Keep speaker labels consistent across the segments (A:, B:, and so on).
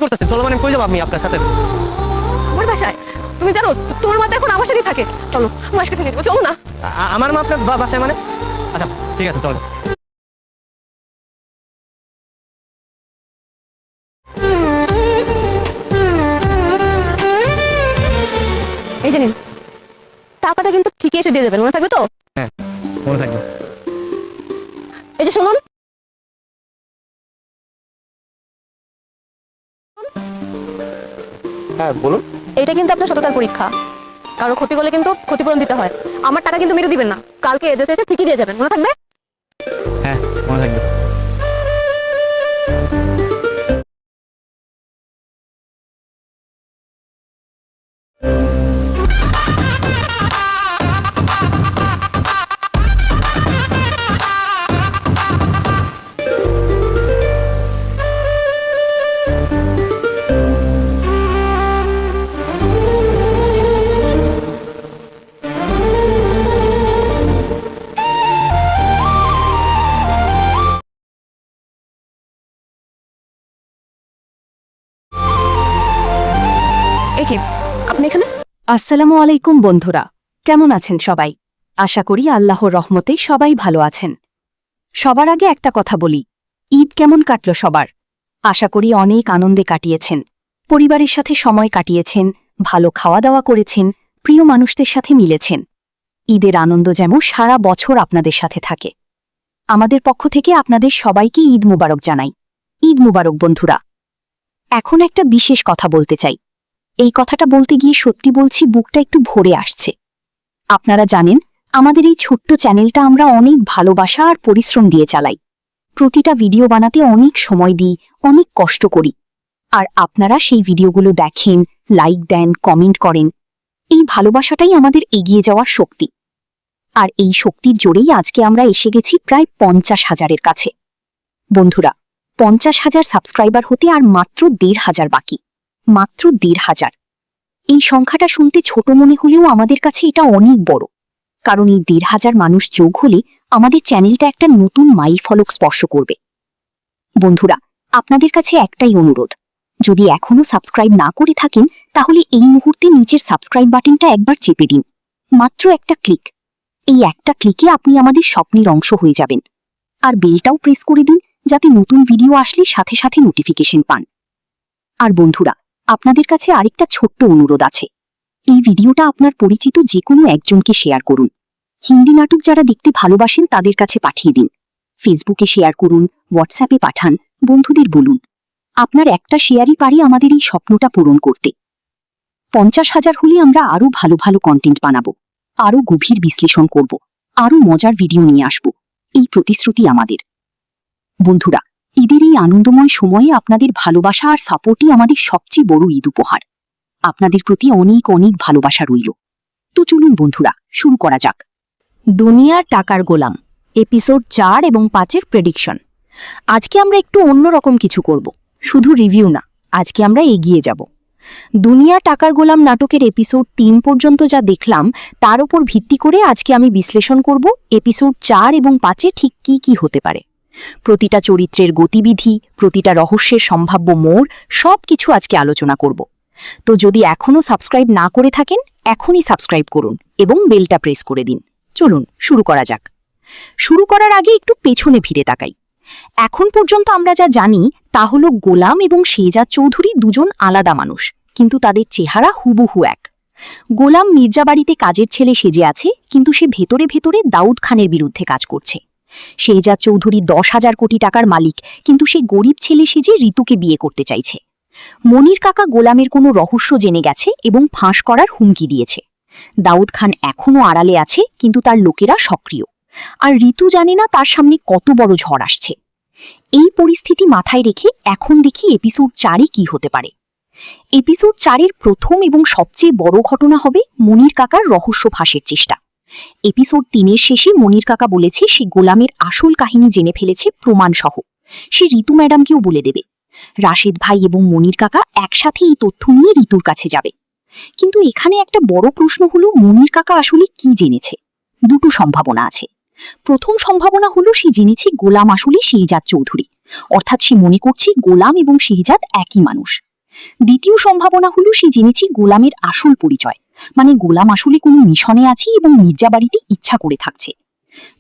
A: করতেছেন? চলো মানে কই যাবো আমি আপনার সাথে?
B: আমার বাসায়? তুমি জানো তোমার মা তো এখন আমার সাথেই থাকে। চলো মাস কাছে নিয়ে যাবো, চলো না।
A: আমার মা আপনার বাসায় মানে? আচ্ছা ঠিক আছে চলো।
B: এই যে নিন, টাকাটা কিন্তু ঠিকই এসে দিয়ে যাবেন, মনে থাকবে তো?
A: হ্যাঁ মনে থাকবে।
B: এই যে শুনুন,
A: হ্যাঁ বলুন।
B: এটা কিন্তু আপনার সততার পরীক্ষা। কারো ক্ষতি করলে কিন্তু ক্ষতিপূরণ দিতে হয়। আমার টাকা কিন্তু মেরে দিবেন না, কালকে এদেশে এসে ঠিকই দিয়ে যাবেন, মনে থাকবে?
A: হ্যাঁ মনে থাকবে।
B: এই কি আপনি এখানে?
C: আসসালামু আলাইকুম বন্ধুরা, কেমন আছেন সবাই? আশা করি আল্লাহর রহমতে সবাই ভালো আছেন। সবার আগে একটা কথা বলি, ঈদ কেমন কাটল সবার? আশা করি অনেক আনন্দে কাটিয়েছেন, পরিবারের সাথে সময় কাটিয়েছেন, ভালো খাওয়া দাওয়া করেছেন, প্রিয় মানুষদের সাথে মিলেছেন। ঈদের আনন্দ যেমন সারা বছর আপনাদের সাথে থাকে। আমাদের পক্ষ থেকে আপনাদের সবাইকে ঈদ মুবারক জানাই। ঈদ মুবারক বন্ধুরা। এখন একটা বিশেষ কথা বলতে চাই। এই কথাটা বলতে গিয়ে সত্যি বলছি, বুকটা একটু ভরে আসছে। আপনারা জানেন, আমাদের এই ছোট্ট চ্যানেলটা আমরা অনেক ভালোবাসা আর পরিশ্রম দিয়ে চালাই। প্রতিটা ভিডিও বানাতে অনেক সময় দিই, অনেক কষ্ট করি। আর আপনারা সেই ভিডিওগুলো দেখেন, লাইক দেন, কমেন্ট করেন। এই ভালোবাসাটাই আমাদের এগিয়ে যাওয়ার শক্তি। আর এই শক্তির জোরেই আজকে আমরা এসে গেছি প্রায় 50,000-এর কাছে। বন্ধুরা, 50,000 সাবস্ক্রাইবার হতে আর মাত্র 1,500 বাকি। মাত্র 1,500। এই সংখ্যাটা শুনতে ছোট মনে হলেও আমাদের কাছে এটা অনেক বড়। কারণ এই 1,500 মানুষ যোগ হলে আমাদের চ্যানেলটা একটা নতুন মাইল ফলক স্পর্শ করবে। বন্ধুরা, আপনাদের কাছে একটাই অনুরোধ, যদি এখনও সাবস্ক্রাইব না করে থাকেন তাহলে এই মুহূর্তে নিচের সাবস্ক্রাইব বাটনটা একবার চেপে দিন। মাত্র একটা ক্লিক। এই একটা ক্লিকে আপনি আমাদের স্বপ্নের অংশ হয়ে যাবেন। আর বেলটাও প্রেস করে দিন, যাতে নতুন ভিডিও আসলে সাথে সাথে নোটিফিকেশন পান। আর বন্ধুরা, আপনাদের কাছে আরেকটা ছোট্ট অনুরোধ আছে। এই ভিডিওটা আপনার পরিচিত যে কোনো একজনকে শেয়ার করুন। হিন্দি নাটক যারা দেখতে ভালোবাসেন তাদের কাছে পাঠিয়ে দিন। ফেসবুকে শেয়ার করুন, হোয়াটসঅ্যাপে পাঠান, বন্ধুদের বলুন। আপনার একটা শেয়ারই পারে আমাদের এই স্বপ্নটা পূরণ করতে। 50,000 হলে আমরা আরও ভালো ভালো কন্টেন্ট বানাবো, আরও গভীর বিশ্লেষণ করব, আরও মজার ভিডিও নিয়ে আসব। এই প্রতিশ্রুতি আমাদের। বন্ধুরা, ঈদের এই আনন্দময় সময়ে আপনাদের ভালোবাসা আর সাপোর্টই আমাদের সবচেয়ে বড় ঈদ উপহার। আপনাদের প্রতি অনেক অনেক ভালোবাসা রইল। তো চলুন বন্ধুরা, শুরু করা যাক। দুনিয়ার টাকার গোলাম এপিসোড 4 এবং 5-এর প্রেডিকশন। আজকে আমরা একটু অন্যরকম কিছু করব, শুধু রিভিউ না, আজকে আমরা এগিয়ে যাব। দুনিয়া টাকার গোলাম নাটকের এপিসোড 3 পর্যন্ত যা দেখলাম তার উপর ভিত্তি করে আজকে আমি বিশ্লেষণ করব এপিসোড 4 এবং 5-এ ঠিক কি কি হতে পারে। প্রতিটা চরিত্রের গতিবিধি, প্রতিটা রহস্যের সম্ভাব্য মোড়, সব কিছু আজকে আলোচনা করব। তো যদি এখনও সাবস্ক্রাইব না করে থাকেন, এখনই সাবস্ক্রাইব করুন এবং বেলটা প্রেস করে দিন। চলুন শুরু করা যাক। শুরু করার আগে একটু পেছনে ফিরে তাকাই। এখন পর্যন্ত আমরা যা জানি তা হল গোলাম এবং শেহজাদ চৌধুরী দুজন আলাদা মানুষ, কিন্তু তাদের চেহারা হুবহু এক। গোলাম মির্জা বাড়িতে কাজের ছেলে সেজে আছে, কিন্তু সে ভেতরে ভেতরে দাউদ খানের বিরুদ্ধে কাজ করছে। শেহজাদ চৌধুরী 10,000 কোটি টাকার মালিক, কিন্তু সে গরিব ছেলে সেজে ঋতুকে বিয়ে করতে চাইছে। মনির কাকা গোলামের কোনো রহস্য জেনে গেছে এবং ফাঁস করার হুমকি দিয়েছে। দাউদ খান এখনও আড়ালে আছে, কিন্তু তার লোকেরা সক্রিয়। আর ঋতু জানে না তার সামনে কত বড় ঝড় আসছে। এই পরিস্থিতি মাথায় রেখে এখন দেখি এপিসোড 4-এ কি হতে পারে। এপিসোড 4-এর প্রথম এবং সবচেয়ে বড় ঘটনা হবে মনির কাকার রহস্য ফাঁসের চেষ্টা। এপিসোড 3-এর শেষে মনির কাকা বলেছে সে গোলামের আসল কাহিনী জেনে ফেলেছে প্রমাণসহ। সে ঋতু ম্যাডামকেও বলে দেবে। রাশেদ ভাই এবং মনির কাকা একসাথে এই তথ্য নিয়ে ঋতুর কাছে যাবে। কিন্তু এখানে একটা বড় প্রশ্ন হলো, মনির কাকা আসলে কি জেনেছে? দুটো সম্ভাবনা আছে। প্রথম সম্ভাবনা হলো সে জেনেছে গোলাম আসলে শেহজাদ চৌধুরী, অর্থাৎ সে মনে করছে গোলাম এবং শেহজাদ একই মানুষ। দ্বিতীয় সম্ভাবনা হলো সে জেনেছে গোলামের আসল পরিচয়, মানে গোলাম আসলে কোনো মিশনে আছে এবং মির্জা বাড়িতে ইচ্ছা করে থাকছে।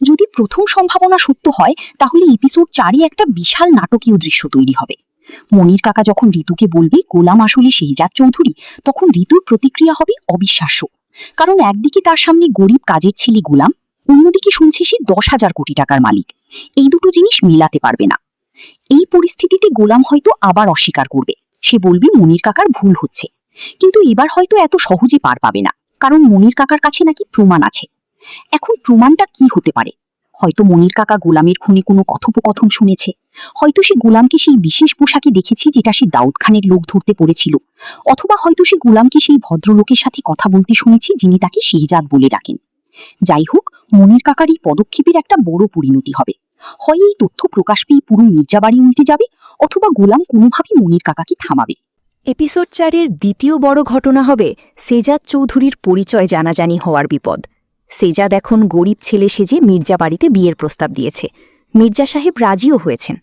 C: যদি প্রথম সম্ভাবনা সত্য হয় তাহলে এপিসোড 4-এ একটা বিশাল নাটকীয় দৃশ্য তৈরি হবে। মনির কাকা যখন ঋতুকে বলবে গোলাম আসলে শেহজাদ চৌধুরী, তখন ঋতুর প্রতিক্রিয়া হবে অবিশ্বাস্য। কারণ একদিকে তার সামনে গরিব কাজের ছেলে গোলাম, অন্যদিকে শুনছে সে 10,000 কোটি টাকার মালিক। এই দুটো জিনিস মিলাতে পারবে না। এই পরিস্থিতিতে গোলাম হয়তো আবার অস্বীকার করবে, সে বলবে মনির কাকার ভুল হচ্ছে। কিন্তু এবার হয়তো এত সহজে পার পাবে না, কারণ মনির কাকার কাছে নাকি প্রমাণ আছে। এখন প্রমাণটা কি হতে পারে? হয়তো মনির কাকা গোলামের খুনে কোনো কথোপকথন শুনেছে, হয়তো সে গোলামকে সেই বিশেষ পোশাকে দেখেছে যেটা সে দাউদ খানের লোক ধরতে পড়েছিল, অথবা হয়তো সে গোলামকে সেই ভদ্রলোকের সাথে কথা বলতে শুনেছে যিনি তাকে শেহজাদ বলে ডাকেন। যাই হোক, মনির কাকার এই পদক্ষেপের একটা বড় পরিণতি হবে। হয় এই তথ্য প্রকাশ পেয়ে পুরো মির্জা বাড়ি উল্টে যাবে, অথবা গোলাম কোনোভাবে মনির কাকাকে থামাবে।
D: এপিসোড 4-এর দ্বিতীয় বড় ঘটনা হবে শেহজাদ চৌধুরীর পরিচয় জানাজানি হওয়ার বিপদ। শেহজাদ এখন গরিব ছেলে সেজে মির্জা বাড়িতে বিয়ের প্রস্তাব দিয়েছে। মির্জা সাহেব রাজিও হয়েছেন,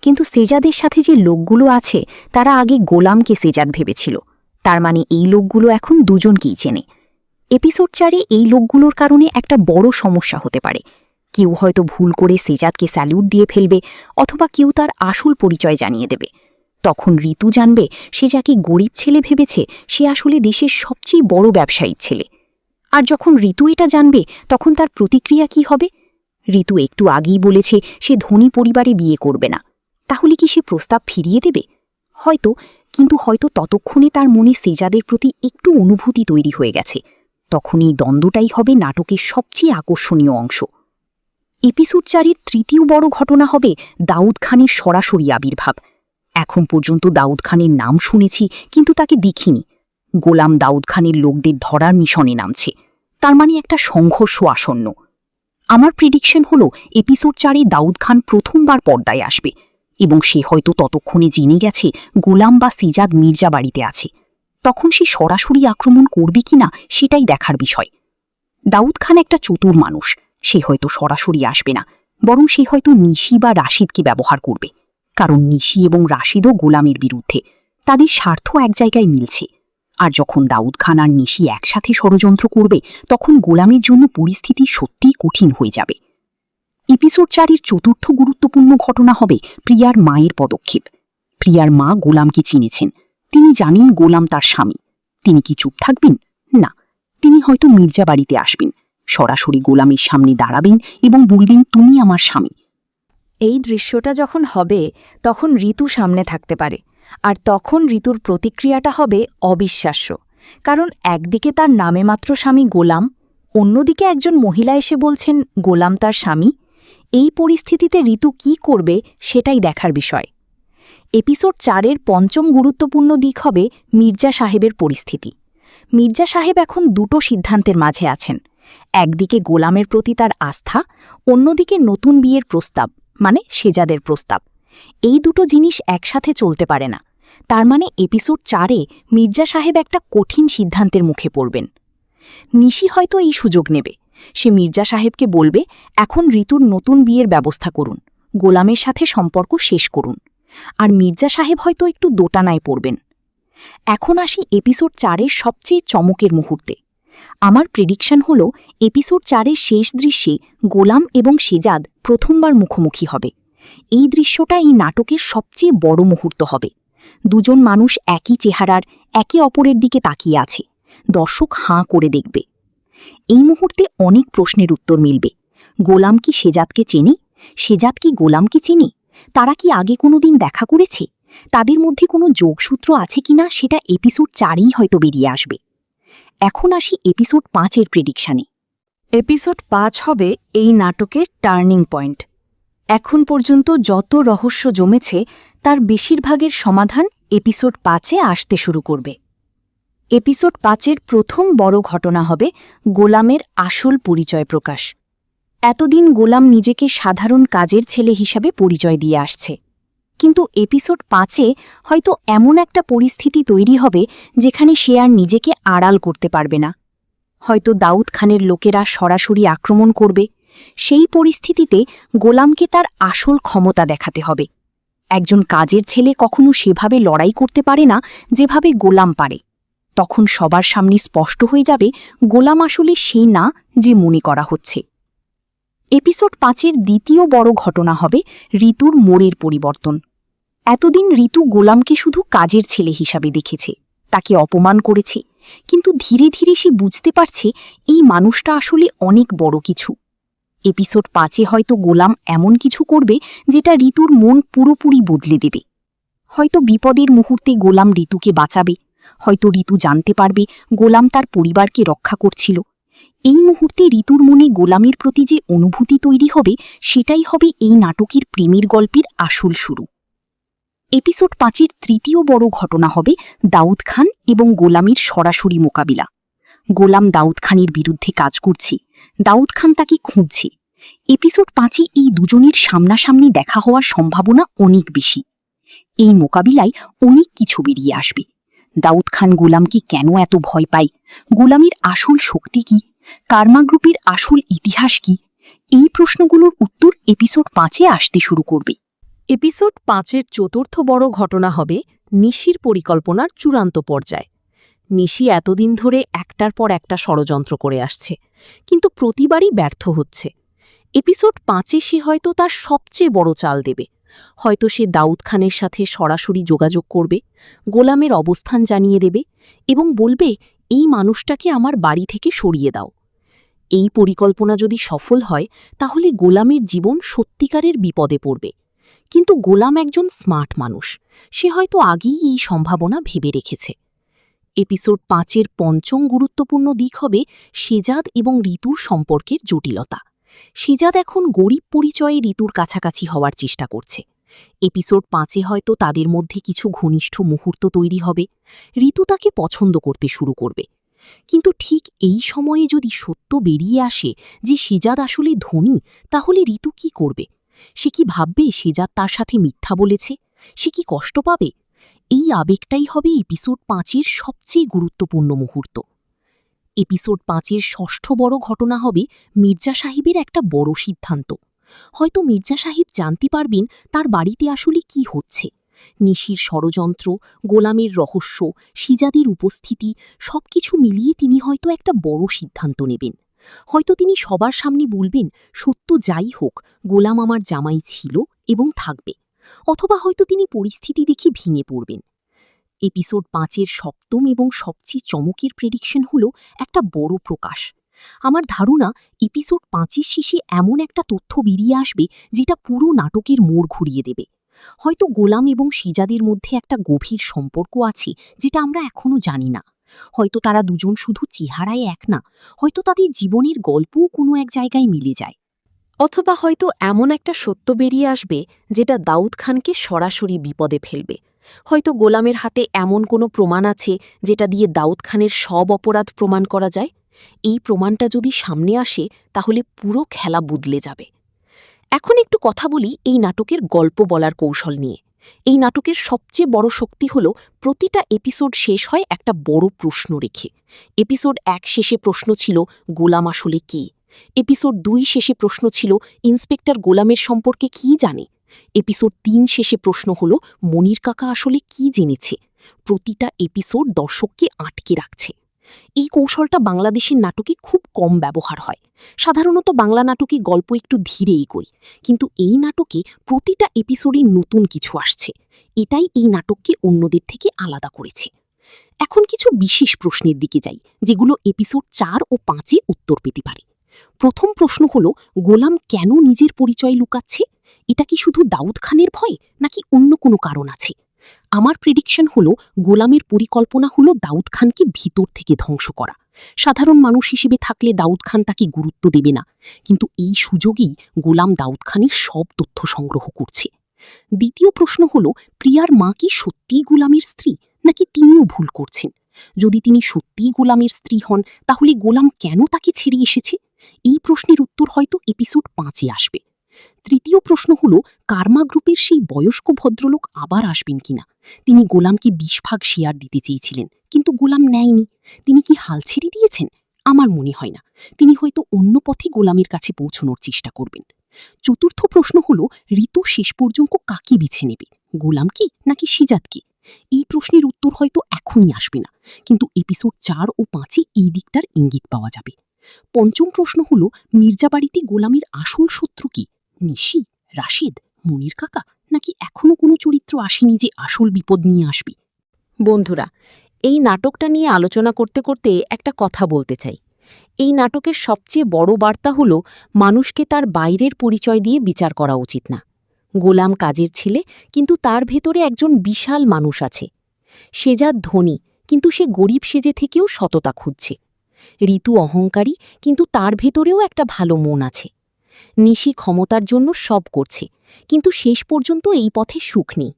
D: কিন্তু শেহজাদের সাথে যে লোকগুলো আছে তারা আগে গোলামকে শেহজাদ ভেবেছিল। তার মানে এই লোকগুলো এখন দুজনকেই চেনে। এপিসোড 4-এ এই লোকগুলোর কারণে একটা বড় সমস্যা হতে পারে। কেউ হয়তো ভুল করে শেহজাদকে স্যালিউট দিয়ে ফেলবে, অথবা কেউ তার আসল পরিচয় জানিয়ে দেবে। তখন ঋতু জানবে সে যাকে গরিব ছেলে ভেবেছে সে আসলে দেশের সবচেয়ে বড় ব্যবসায়ীর ছেলে। আর যখন ঋতু এটা জানবে তখন তার প্রতিক্রিয়া কি হবে? ঋতু একটু আগেই বলেছে সে ধনী পরিবারে বিয়ে করবে না, তাহলে কি সে প্রস্তাব ফিরিয়ে দেবে? হয়তো, কিন্তু হয়তো ততক্ষণে তার মনে শেহজাদের প্রতি একটু অনুভূতি তৈরি হয়ে গেছে। তখন এই দ্বন্দ্বটাই হবে নাটকের সবচেয়ে আকর্ষণীয় অংশ। এপিসোড 4-এর তৃতীয় বড় ঘটনা হবে দাউদ খানের সরাসরি আবির্ভাব। এখন পর্যন্ত দাউদ খানের নাম শুনেছি, কিন্তু তাকে দেখিনি। গোলাম দাউদ খানের লোকদের ধরার মিশনে নামছে, তার মানে একটা সংঘর্ষ আসন্ন। আমার প্রেডিকশন হলো এপিসোড 4-এ দাউদ খান প্রথমবার পর্দায় আসবে, এবং সে হয়তো ততক্ষণে জেনে গেছে গোলাম বা শেহজাদ মির্জা বাড়িতে আছে। তখন সে সরাসরি আক্রমণ করবে কিনা সেটাই দেখার বিষয়। দাউদ খান একটা চতুর মানুষ, সে হয়তো সরাসরি আসবে না, বরং সে হয়তো নিশি বা রাশিদকে ব্যবহার করবে। কারণ নিশি এবং রাশিদও গোলামের বিরুদ্ধে, তাদের স্বার্থ এক জায়গায় মিলছে। আর যখন দাউদ খান আর নিশি একসাথে ষড়যন্ত্র করবে তখন গোলামের জন্য পরিস্থিতি সত্যিই কঠিন হয়ে যাবে। এপিসোড 4-এর চতুর্থ গুরুত্বপূর্ণ ঘটনা হবে প্রিয়ার মায়ের পদক্ষেপ। প্রিয়ার মা গোলামকে চিনেছেন, তিনি জানেন গোলাম তার স্বামী। তিনি কি চুপ থাকবেন? না, তিনি হয়তো মির্জা বাড়িতে আসবেন, সরাসরি গোলামের সামনে দাঁড়াবেন এবং বলবেন তুমি আমার স্বামী। এই দৃশ্যটা যখন হবে তখন ঋতু সামনে থাকতে পারে, আর তখন ঋতুর প্রতিক্রিয়াটা হবে অবিশ্বাস্য। কারণ একদিকে তার নামে মাত্র স্বামী গোলাম, অন্যদিকে একজন মহিলা এসে বলছেন গোলাম তার স্বামী। এই পরিস্থিতিতে ঋতু কি করবে সেটাই দেখার বিষয়। এপিসোড 4-এর পঞ্চম গুরুত্বপূর্ণ দিক হবে মির্জা সাহেবের পরিস্থিতি। মির্জা সাহেব এখন দুটো সিদ্ধান্তের মাঝে আছেন। একদিকে গোলামের প্রতি তার আস্থা, অন্যদিকে নতুন বিয়ের প্রস্তাব, মানে শেহজাদের প্রস্তাব। এই দুটো জিনিস একসাথে চলতে পারে না। তার মানে এপিসোড 4-এ মির্জা সাহেব একটা কঠিন সিদ্ধান্তের মুখে পড়বেন। নিশি হয়তো এই সুযোগ নেবে, সে মির্জা সাহেবকে বলবে এখন ঋতুর নতুন বিয়ের ব্যবস্থা করুন, গোলামের সাথে সম্পর্ক শেষ করুন। আর মির্জা সাহেব হয়তো একটু দোটানায় পড়বেন। এখন আসি এপিসোড 4-এর সবচেয়ে চমকের মুহূর্তে। আমার প্রেডিকশন হল এপিসোড 4-এর শেষ দৃশ্যে গোলাম এবং শেহজাদ প্রথমবার মুখোমুখি হবে। এই দৃশ্যটা এই নাটকের সবচেয়ে বড় মুহূর্ত হবে। দুজন মানুষ একই চেহারার, একে অপরের দিকে তাকিয়ে আছে, দর্শক হাঁ করে দেখবে। এই মুহূর্তে অনেক প্রশ্নের উত্তর মিলবে। গোলাম কি শেহজাদকে চেনে? শেহজাদ কি গোলামকে চেনে? তারা কি আগে কোনোদিন দেখা করেছে? তাদের মধ্যে কোনো যোগসূত্র আছে কিনা সেটা এপিসোড 4-এই হয়তো বেরিয়ে আসবে। এখন আসি এপিসোড 5-এর প্রেডিকশানে।
C: এপিসোড 5 হবে এই নাটকের টার্নিং পয়েন্ট। এখন পর্যন্ত যত রহস্য জমেছে তার বেশিরভাগের সমাধান এপিসোড 5-এ আসতে শুরু করবে। এপিসোড 5-এর প্রথম বড় ঘটনা হবে গোলামের আসল পরিচয় প্রকাশ। এতদিন গোলাম নিজেকে সাধারণ কাজের ছেলে হিসাবে পরিচয় দিয়ে আসছে, কিন্তু এপিসোড 5-এ হয়তো এমন একটা পরিস্থিতি তৈরি হবে যেখানে সে আর নিজেকে আড়াল করতে পারবে না। হয়তো দাউদ খানের লোকেরা সরাসরি আক্রমণ করবে। সেই পরিস্থিতিতে গোলামকে তার আসল ক্ষমতা দেখাতে হবে।
D: একজন কাজের ছেলে কখনো সেভাবে লড়াই করতে পারে না যেভাবে গোলাম পারে। তখন সবার সামনে স্পষ্ট হয়ে যাবে গোলাম আসলে সে না যে মনে করা হচ্ছে। এপিসোড 5-এর দ্বিতীয় বড় ঘটনা হবে ঋতুর মোড়ের পরিবর্তন। এতদিন ঋতু গোলামকে শুধু কাজের ছেলে হিসাবে দেখেছে, তাকে অপমান করেছে, কিন্তু ধীরে ধীরে সে বুঝতে পারছে এই মানুষটা আসলে অনেক বড় কিছু। এপিসোড 5-এ হয়তো গোলাম এমন কিছু করবে যেটা ঋতুর মন পুরোপুরি বদলে দেবে। হয়তো বিপদের মুহূর্তে গোলাম ঋতুকে বাঁচাবে, হয়তো ঋতু জানতে পারবে গোলাম তার পরিবারকে রক্ষা করছিল। এই মুহূর্তে ঋতুর মনে গোলামের প্রতি যে অনুভূতি তৈরি হবে সেটাই হবে এই নাটকের প্রেমের গল্পের আসল শুরু। এপিসোড 5-এর তৃতীয় বড় ঘটনা হবে দাউদ খান এবং গোলামের সরাসরি মোকাবিলা। গোলাম দাউদ খানের বিরুদ্ধে কাজ করছে, দাউদ খান তাকে খুঁজছে। এপিসোড 5-এ এই দুজনের সামনাসামনি দেখা হওয়ার সম্ভাবনা অনেক বেশি। এই মোকাবিলায় অনেক কিছু বেরিয়ে আসবে। দাউদ খান গোলামকে কেন এত ভয় পায়, গোলামের আসল শক্তি কি, কার্মা গ্রুপের আসল ইতিহাস কি, এই প্রশ্নগুলোর উত্তর এপিসোড 5-এ আসতে শুরু করবে।
C: এপিসোড 5-এর চতুর্থ বড় ঘটনা হবে নিশির পরিকল্পনার চূড়ান্ত পর্যায়। নিশি এতদিন ধরে একটার পর একটা ষড়যন্ত্র করে আসছে, কিন্তু প্রতিবারই ব্যর্থ হচ্ছে। এপিসোড 5-এ সে হয়তো তার সবচেয়ে বড় চাল দেবে। হয়তো সে দাউদ খানের সাথে সরাসরি যোগাযোগ করবে, গোলামের অবস্থান জানিয়ে দেবে এবং বলবে এই মানুষটাকে আমার বাড়ি থেকে সরিয়ে দাও। এই পরিকল্পনা যদি সফল হয় তাহলে গোলামের জীবন সত্যিকারের বিপদে পড়বে। কিন্তু গোলাম একজন স্মার্ট মানুষ, সে হয়তো আগেই এই সম্ভাবনা ভেবে রেখেছে। এপিসোড 5-এর পঞ্চম গুরুত্বপূর্ণ দিক হবে শেজাদ এবং ঋতুর সম্পর্কের জটিলতা। শেজাদ এখন গরিব পরিচয়ে ঋতুর কাছাকাছি হওয়ার চেষ্টা করছে। এপিসোড 5-এ হয়তো তাদের মধ্যে কিছু ঘনিষ্ঠ মুহূর্ত তৈরি হবে, ঋতু তাকে পছন্দ করতে শুরু করবে। কিন্তু ঠিক এই সময়ে যদি সত্য বেরিয়ে আসে যে শেজাদ আসলে ধনী, তাহলে ঋতু কি করবে? সে কি ভাববে শেজাদ তার সাথে মিথ্যা বলেছে? সে কি কষ্ট পাবে? এই আবেগটাই হবে এপিসোড 5-এর সবচেয়ে গুরুত্বপূর্ণ মুহূর্ত। এপিসোড 5-এর ষষ্ঠ বড় ঘটনা হবে মির্জা সাহেবের একটা বড় সিদ্ধান্ত। হয়তো মির্জা সাহেব জানতে পারবেন তার বাড়িতে আসলে কি হচ্ছে। নিশির ষড়যন্ত্র, গোলামের রহস্য, শিজাদের উপস্থিতি সবকিছু মিলিয়ে তিনি হয়তো একটা বড় সিদ্ধান্ত নেবেন। হয়তো তিনি সবার সামনে বলবেন সত্য যাই হোক গোলাম আমার জামাই ছিল এবং থাকবে, অথবা হয়তো তিনি পরিস্থিতি দেখে ভেঙে পড়বেন। এপিসোড 5-এর সপ্তম এবং সবচেয়ে চমকের প্রেডিকশন হল একটা বড় প্রকাশ। আমার ধারণা এপিসোড 5-এর শেষে এমন একটা তথ্য বেরিয়ে আসবে যেটা পুরো নাটকের মোড় ঘুরিয়ে দেবে। হয়তো গোলাম এবং শিজাদের মধ্যে একটা গভীর সম্পর্ক আছে যেটা আমরা এখনো জানি না। হয়তো তারা দুজন শুধু চেহারায় এক না, হয়তো তাদের জীবনের গল্পও কোনো এক জায়গায় মিলে যায়। অথবা হয়তো এমন একটা সত্য বেরিয়ে আসবে যেটা দাউদ খানকে সরাসরি বিপদে ফেলবে। হয়তো গোলামের হাতে এমন কোনো প্রমাণ আছে যেটা দিয়ে দাউদ খানের সব অপরাধ প্রমাণ করা যায়। এই প্রমাণটা যদি সামনে আসে তাহলে পুরো খেলা বদলে যাবে। এখন একটু কথা বলি এই নাটকের গল্প বলার কৌশল নিয়ে। এই নাটকের সবচেয়ে বড় শক্তি হল প্রতিটা এপিসোড শেষ হয় একটা বড় প্রশ্ন রেখে। এপিসোড 1 শেষে প্রশ্ন ছিল গোলাম আসলে কে। এপিসোড 2 শেষে প্রশ্ন ছিল ইন্সপেক্টর গোলামের সম্পর্কে কি জানে। এপিসোড 3 শেষে প্রশ্ন হল মনির কাকা আসলে কি জেনেছে। প্রতিটা এপিসোড দর্শককে আটকে রাখছে। এই কৌশলটা বাংলাদেশের নাটকে খুব কম ব্যবহার হয়। সাধারণত বাংলা নাটকে গল্প একটু ধীরে এগোয়, কিন্তু এই নাটকে প্রতিটা এপিসোডে নতুন কিছু আসছে। এটাই এই নাটককে অন্যদের থেকে আলাদা করেছে। এখন কিছু বিশেষ প্রশ্নের দিকে যাই যেগুলো এপিসোড 4 ও 5-এ উত্তর পেতে পারে। প্রথম প্রশ্ন হল গোলাম কেন নিজের পরিচয় লুকাচ্ছে? এটা কি শুধু দাউদ খানের ভয় নাকি অন্য কোনো কারণ আছে? আমার প্রেডিকশন হলো গোলামের পরিকল্পনা হলো দাউদ খানকে ভিতর থেকে ধ্বংস করা। সাধারণ মানুষ হিসেবে থাকলে দাউদ খান তাকে গুরুত্ব দেবে না, কিন্তু এই সুযোগেই গোলাম দাউদ খানের সব তথ্য সংগ্রহ করছে। দ্বিতীয় প্রশ্ন হলো প্রিয়ার মা কি সত্যিই গোলামের স্ত্রী নাকি তিনিও ভুল করছেন? যদি তিনি সত্যিই গোলামের স্ত্রী হন তাহলে গোলাম কেন তাকে ছেড়ে এসেছে? এই প্রশ্নের উত্তর হয়তো এপিসোড 5-এ আসবে। তৃতীয় প্রশ্ন হল কার্মা গ্রুপের সেই বয়স্ক ভদ্রলোক আবার আসবেন কিনা। তিনি গোলামকে 20 ভাগ শেয়ার দিতে চেয়েছিলেন, কিন্তু গোলাম নেয়নি। তিনি কি হাল ছেড়ে দিয়েছেন? আমার মনে হয় না। তিনি হয়তো অন্য পথে গোলামের কাছে পৌঁছানোর চেষ্টা করবেন।
E: চতুর্থ প্রশ্ন হলো, ঋতু শেষ পর্যন্ত কাকে বেছে নেবে, গোলামকে নাকি সিজাতকে? এই প্রশ্নের উত্তর হয়তো এখনই আসবে না, কিন্তু এপিসোড 4 ও 5-এ এই দিকটার ইঙ্গিত পাওয়া যাবে। পঞ্চম প্রশ্ন হলো, মির্জাবাড়িতে গোলামের আসল শত্রু কি? নিশি, রাশেদ, মনির কাকা, নাকি এখনো কোনো চরিত্র আসেনি যে আসল বিপদ নিয়ে আসবে?
F: বন্ধুরা, এই নাটকটা নিয়ে আলোচনা করতে করতে একটা কথা বলতে চাই। এই নাটকের সবচেয়ে বড় বার্তা হল, মানুষকে তার বাইরের পরিচয় দিয়ে বিচার করা উচিত না। গোলাম কাজের ছেলে, কিন্তু তার ভেতরে একজন বিশাল মানুষ আছে। সেজাদ ধনী, কিন্তু সে গরিব সেজে থেকেও সততা খুঁজছে। ঋতু অহংকারী, কিন্তু তার ভেতরেও একটা ভালো মন আছে। নিশি ক্ষমতার জন্য সব করছে, কিন্তু শেষ পর্যন্ত এই পথে সুখ নেই।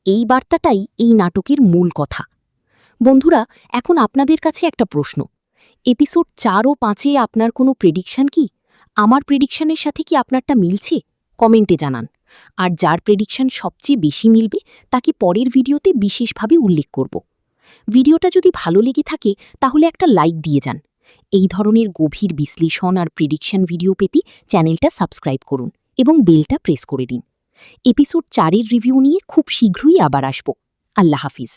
F: এই বার্তাটাই এই নাটকের মূল কথা। বন্ধুরা, এখন আপনাদের কাছে একটা প্রশ্ন। এপিসোড 4 ও 5-এ আপনার কোনো প্রেডিকশন কি? আমার প্রেডিকশনের সাথে কি আপনারটা মিলছে? কমেন্টে জানান। আর যার প্রেডিকশন সবচেয়ে বেশি মিলবে তাকে পরের ভিডিওতে বিশেষভাবে উল্লেখ করব। ভিডিওটা যদি ভালো লেগে থাকে তাহলে একটা লাইক দিয়ে যান। এই ধরনের গভীর বিশ্লেষণ আর প্রেডিকশন ভিডিও পেতে চ্যানেলটা সাবস্ক্রাইব করুন এবং বেলটা প্রেস করে দিন। এপিসোড 4-এর রিভিউ নিয়ে খুব শীঘ্রই আবার আসব। আল্লাহ হাফিজ।